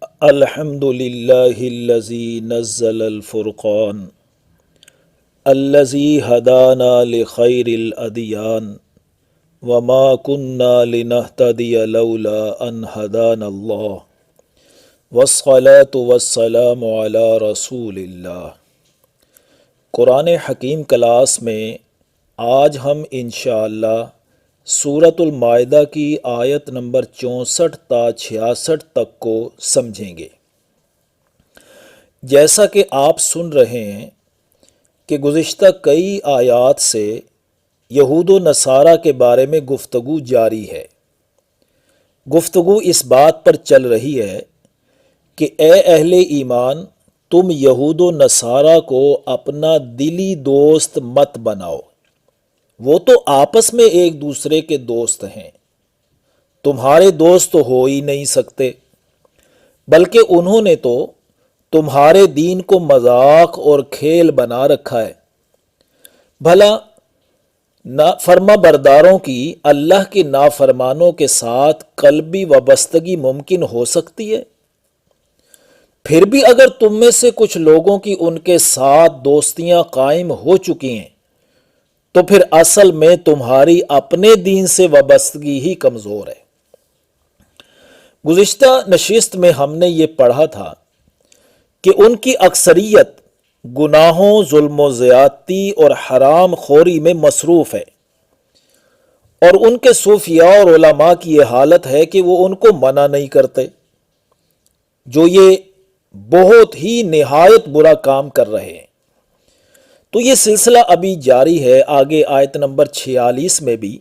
الحمد للہ الذی نزل الفرقان الذی ہدانا لخیر الادیان وما کنا لنہتدی لولا ان ہدانا اللہ والصلاة والسلام علی رسول اللہ۔ قرآن حکیم کلاس میں آج ہم انشاءاللہ سورۃ المائدہ کی آیت نمبر 64 تا 66 تک کو سمجھیں گے۔ جیسا کہ آپ سن رہے ہیں کہ گزشتہ کئی آیات سے یہود و نصارہ کے بارے میں گفتگو جاری ہے۔ گفتگو اس بات پر چل رہی ہے کہ اے اہل ایمان، تم یہود و نصارہ کو اپنا دلی دوست مت بناؤ، وہ تو آپس میں ایک دوسرے کے دوست ہیں، تمہارے دوست تو ہو ہی نہیں سکتے، بلکہ انہوں نے تو تمہارے دین کو مذاق اور کھیل بنا رکھا ہے۔ بھلا فرما برداروں کی اللہ کے نافرمانوں کے ساتھ قلبی وابستگی ممکن ہو سکتی ہے؟ پھر بھی اگر تم میں سے کچھ لوگوں کی ان کے ساتھ دوستیاں قائم ہو چکی ہیں تو پھر اصل میں تمہاری اپنے دین سے وابستگی ہی کمزور ہے۔ گزشتہ نشست میں ہم نے یہ پڑھا تھا کہ ان کی اکثریت گناہوں، ظلم و زیادتی اور حرام خوری میں مصروف ہے، اور ان کے صوفیاء اور علماء کی یہ حالت ہے کہ وہ ان کو منع نہیں کرتے، جو یہ بہت ہی نہایت برا کام کر رہے ہیں۔ تو یہ سلسلہ ابھی جاری ہے۔ آگے آیت نمبر 46 میں بھی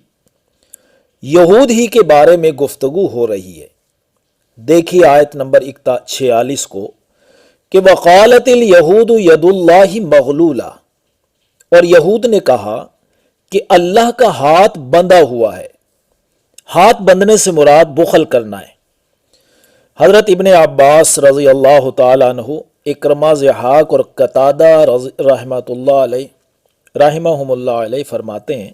یہود ہی کے بارے میں گفتگو ہو رہی ہے۔ دیکھیے آیت نمبر 46 کو کہ وقالت الیہود ید اللہ مغلولہ، اور یہود نے کہا کہ اللہ کا ہاتھ بندھا ہوا ہے۔ ہاتھ بندھنے سے مراد بخل کرنا ہے۔ حضرت ابن عباس رضی اللہ تعالیٰ عنہ، اکرمہ، ضحاک اور قتادہ رحمہم اللہ علیہ فرماتے ہیں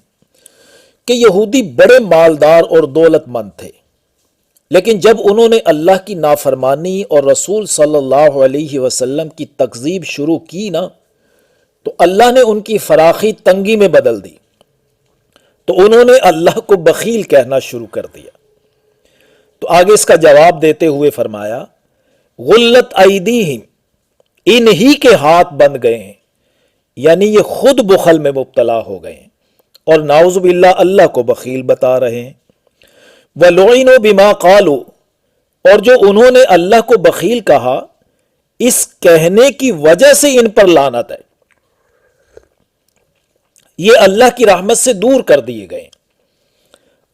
کہ یہودی بڑے مالدار اور دولت مند تھے، لیکن جب انہوں نے اللہ کی نافرمانی اور رسول صلی اللہ علیہ وسلم کی تکذیب شروع کی نا، تو اللہ نے ان کی فراخی تنگی میں بدل دی، تو انہوں نے اللہ کو بخیل کہنا شروع کر دیا۔ تو آگے اس کا جواب دیتے ہوئے فرمایا غلت ایدیہم، انہی کے ہاتھ بند گئے ہیں، یعنی یہ خود بخل میں مبتلا ہو گئے ہیں اور نعوذ باللہ اللہ کو بخیل بتا رہے ہیں۔ وَلُعِنُوا بِمَا قَالُوا، اور جو انہوں نے اللہ کو بخیل کہا، اس کہنے کی وجہ سے ان پر لعنت ہے، یہ اللہ کی رحمت سے دور کر دیے گئے ہیں۔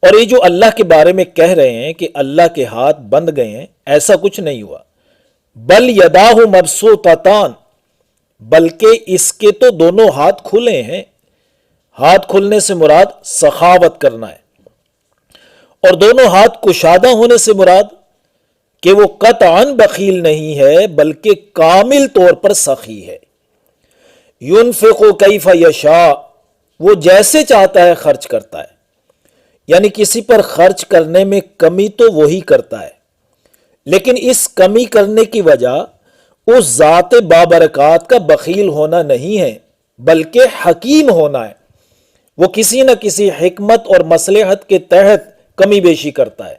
اور یہ جو اللہ کے بارے میں کہہ رہے ہیں کہ اللہ کے ہاتھ بند گئے ہیں، ایسا کچھ نہیں ہوا، بل یداہ مبسوطتان، بلکہ اس کے تو دونوں ہاتھ کھلے ہیں۔ ہاتھ کھلنے سے مراد سخاوت کرنا ہے، اور دونوں ہاتھ کشادہ ہونے سے مراد کہ وہ قطعاً بخیل نہیں ہے بلکہ کامل طور پر سخی ہے۔ ينفق کیف یشاء، وہ جیسے چاہتا ہے خرچ کرتا ہے، یعنی کسی پر خرچ کرنے میں کمی تو وہی کرتا ہے، لیکن اس کمی کرنے کی وجہ اس ذات بابرکات کا بخیل ہونا نہیں ہے بلکہ حکیم ہونا ہے۔ وہ کسی نہ کسی حکمت اور مصلحت کے تحت کمی بیشی کرتا ہے۔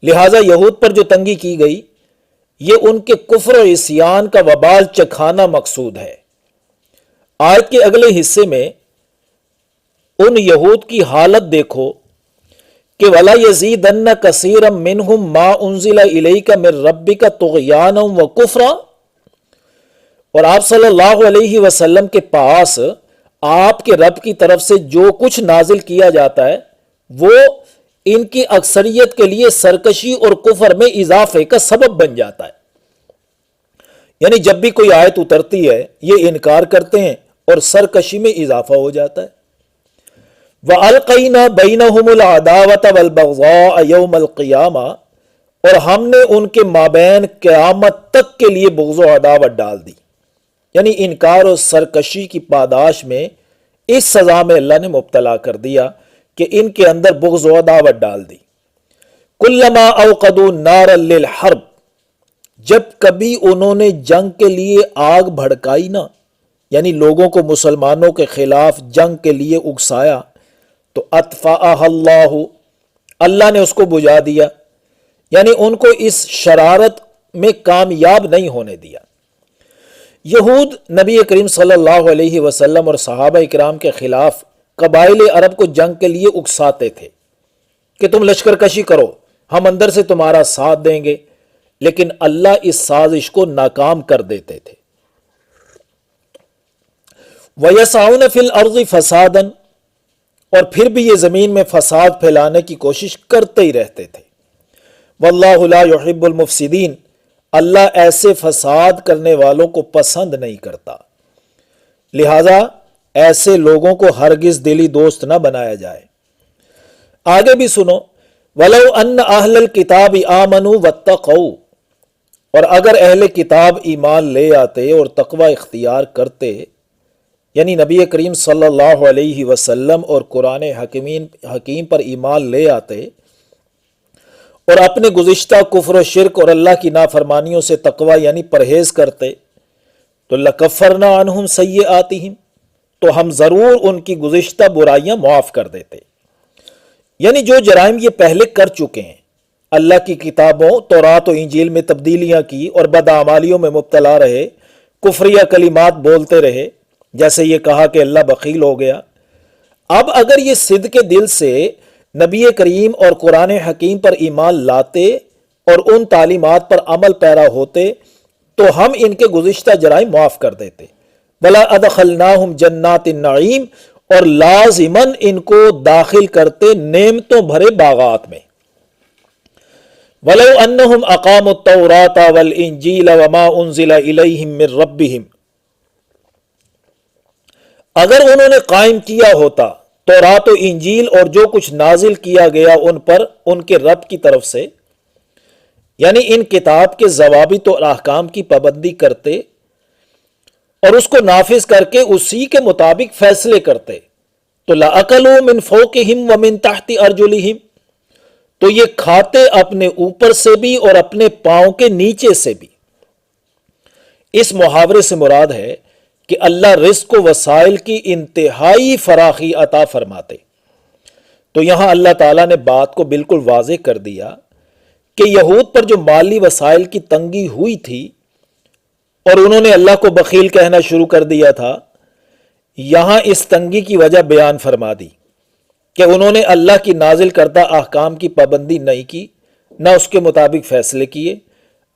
لہٰذا یہود پر جو تنگی کی گئی، یہ ان کے کفر و عصیان کا وبال چکھانا مقصود ہے۔ آیت کے اگلے حصے میں ان یہود کی حالت دیکھو کہ وَلَا يَزِيدَنَّ كَثِيرًا مِّنْهُمْ مَا أُنزِلَ إِلَيْكَ مِن رَّبِّكَ طُغْيَانًا وَكُفْرًا، اور آپ صلی اللہ علیہ وسلم کے پاس آپ کے رب کی طرف سے جو کچھ نازل کیا جاتا ہے وہ ان کی اکثریت کے لیے سرکشی اور کفر میں اضافے کا سبب بن جاتا ہے۔ یعنی جب بھی کوئی آیت اترتی ہے یہ انکار کرتے ہیں اور سرکشی میں اضافہ ہو جاتا ہے۔ وَأَلْقَيْنَا بَيْنَهُمُ الْعَدَاوَةَ وَالْبَغْضَاءَ يَوْمَ الْقِيَامَةِ، اور ہم نے ان کے مابین قیامت تک کے لیے بغض و عداوت ڈال دی، یعنی انکار اور سرکشی کی پاداش میں اس سزا میں اللہ نے مبتلا کر دیا کہ ان کے اندر بغض و عداوت ڈال دی۔ کلما اوقدوا نارا للحرب، جب کبھی انہوں نے جنگ کے لیے آگ بھڑکائی نا، یعنی لوگوں کو مسلمانوں کے خلاف جنگ کے لیے اکسایا، تو اطفاء اللہ، اللہ نے اس کو بجھا دیا، یعنی ان کو اس شرارت میں کامیاب نہیں ہونے دیا۔ یہود نبی کریم صلی اللہ علیہ وسلم اور صحابہ اکرام کے خلاف قبائل عرب کو جنگ کے لیے اکساتے تھے کہ تم لشکر کشی کرو، ہم اندر سے تمہارا ساتھ دیں گے، لیکن اللہ اس سازش کو ناکام کر دیتے تھے۔ وَيَسْعَوْنَ فِي الْأَرْضِ فَسَادًا، اور پھر بھی یہ زمین میں فساد پھیلانے کی کوشش کرتے ہی رہتے تھے۔ وَاللَّهُ لَا يُحِبُّ الْمُفْسِدِينَ، اللہ ایسے فساد کرنے والوں کو پسند نہیں کرتا، لہذا ایسے لوگوں کو ہرگز دلی دوست نہ بنایا جائے۔ آگے بھی سنو، وَلَوْ أَنَّ أَهْلَ الْكِتَابِ آمَنُوا وَاتَّقَوْا، اور اگر اہل کتاب ایمان لے آتے اور تقوی اختیار کرتے، یعنی نبی کریم صلی اللہ علیہ وسلم اور قرآن حکیم پر ایمان لے آتے اور اپنے گزشتہ کفر و شرک اور اللہ کی نافرمانیوں سے تقوی یعنی پرہیز کرتے، تو لَكَفَّرْنَا عَنْهُمْ سَيِّئَاتِهِمْ، تو ہم ضرور ان کی گزشتہ برائیاں معاف کر دیتے، یعنی جو جرائم یہ پہلے کر چکے ہیں، اللہ کی کتابوں تورات و انجیل میں تبدیلیاں کی اور بدعمالیوں میں مبتلا رہے، کفریہ کلمات بولتے رہے، جیسے یہ کہا کہ اللہ بخیل ہو گیا۔ اب اگر یہ صدق کے دل سے نبی کریم اور قرآن حکیم پر ایمان لاتے اور ان تعلیمات پر عمل پیرا ہوتے تو ہم ان کے گزشتہ جرائم معاف کر دیتے۔ بلا ادخلناہم جنات النعیم، اور لازماً ان کو داخل کرتے نعمتوں بھرے باغات میں۔ وَلَوْ أَنَّهُمْ أَقَامُوا التَّوْرَاةَ وَالْإِنْجِيلَ وَمَا أُنزِلَ إِلَيْهِمْ مِنْ رَبِّهِمْ، اگر انہوں نے قائم کیا ہوتا تورات و انجیل اور جو کچھ نازل کیا گیا ان پر ان کے رب کی طرف سے، یعنی ان کتاب کے ضوابط اور احکام کی پابندی کرتے اور اس کو نافذ کر کے اسی کے مطابق فیصلے کرتے، تو لَأَكَلُوا مِنْ فَوْقِهِمْ وَمِنْ تَحْتِ أَرْجُلِهِمْ، تو یہ کھاتے اپنے اوپر سے بھی اور اپنے پاؤں کے نیچے سے بھی۔ اس محاورے سے مراد ہے کہ اللہ رزق و وسائل کی انتہائی فراخی عطا فرماتے۔ تو یہاں اللہ تعالیٰ نے بات کو بالکل واضح کر دیا کہ یہود پر جو مالی وسائل کی تنگی ہوئی تھی اور انہوں نے اللہ کو بخیل کہنا شروع کر دیا تھا، یہاں اس تنگی کی وجہ بیان فرما دی کہ انہوں نے اللہ کی نازل کردہ احکام کی پابندی نہیں کی، نہ اس کے مطابق فیصلے کیے۔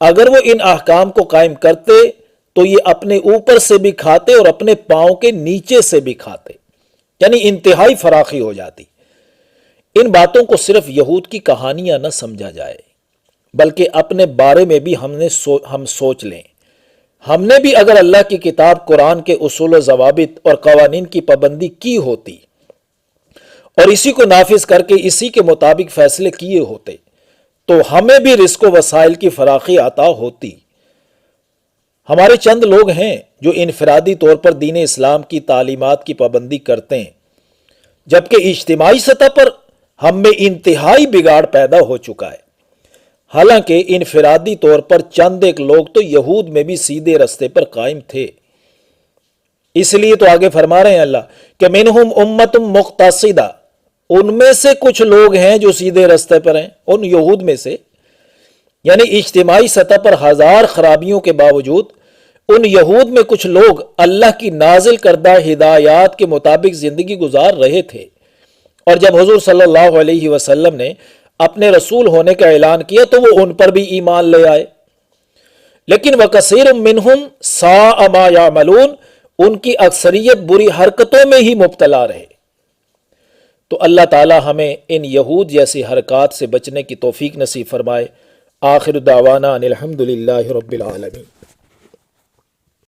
اگر وہ ان احکام کو قائم کرتے تو یہ اپنے اوپر سے بھی کھاتے اور اپنے پاؤں کے نیچے سے بھی کھاتے، یعنی انتہائی فراخی ہو جاتی۔ ان باتوں کو صرف یہود کی کہانیاں نہ سمجھا جائے، بلکہ اپنے بارے میں بھی ہم سوچ لیں۔ ہم نے بھی اگر اللہ کی کتاب قرآن کے اصول و ضوابط اور قوانین کی پابندی کی ہوتی اور اسی کو نافذ کر کے اسی کے مطابق فیصلے کیے ہوتے تو ہمیں بھی رزق و وسائل کی فراخی عطا ہوتی۔ ہمارے چند لوگ ہیں جو انفرادی طور پر دین اسلام کی تعلیمات کی پابندی کرتے ہیں، جبکہ اجتماعی سطح پر ہم میں انتہائی بگاڑ پیدا ہو چکا ہے۔ حالانکہ انفرادی طور پر چند ایک لوگ تو یہود میں بھی سیدھے رستے پر قائم تھے۔ اس لیے تو آگے فرما رہے ہیں اللہ کہ منہم امت مقتصدہ، ان میں سے کچھ لوگ ہیں جو سیدھے رستے پر ہیں، ان یہود میں سے، یعنی اجتماعی سطح پر ہزار خرابیوں کے باوجود ان یہود میں کچھ لوگ اللہ کی نازل کردہ ہدایات کے مطابق زندگی گزار رہے تھے، اور جب حضور صلی اللہ علیہ وسلم نے اپنے رسول ہونے کا اعلان کیا تو وہ ان پر بھی ایمان لے آئے۔ لیکن وَكَثِيرٌ مِّنْهُمْ سَاءَ مَا يَعْمَلُونَ، ان کی اکثریت بری حرکتوں میں ہی مبتلا رہے۔ تو اللہ تعالی ہمیں ان یہود جیسی حرکات سے بچنے کی توفیق نصیب فرمائے۔ آخر دعوانا ان الحمد للہ رب العالمین۔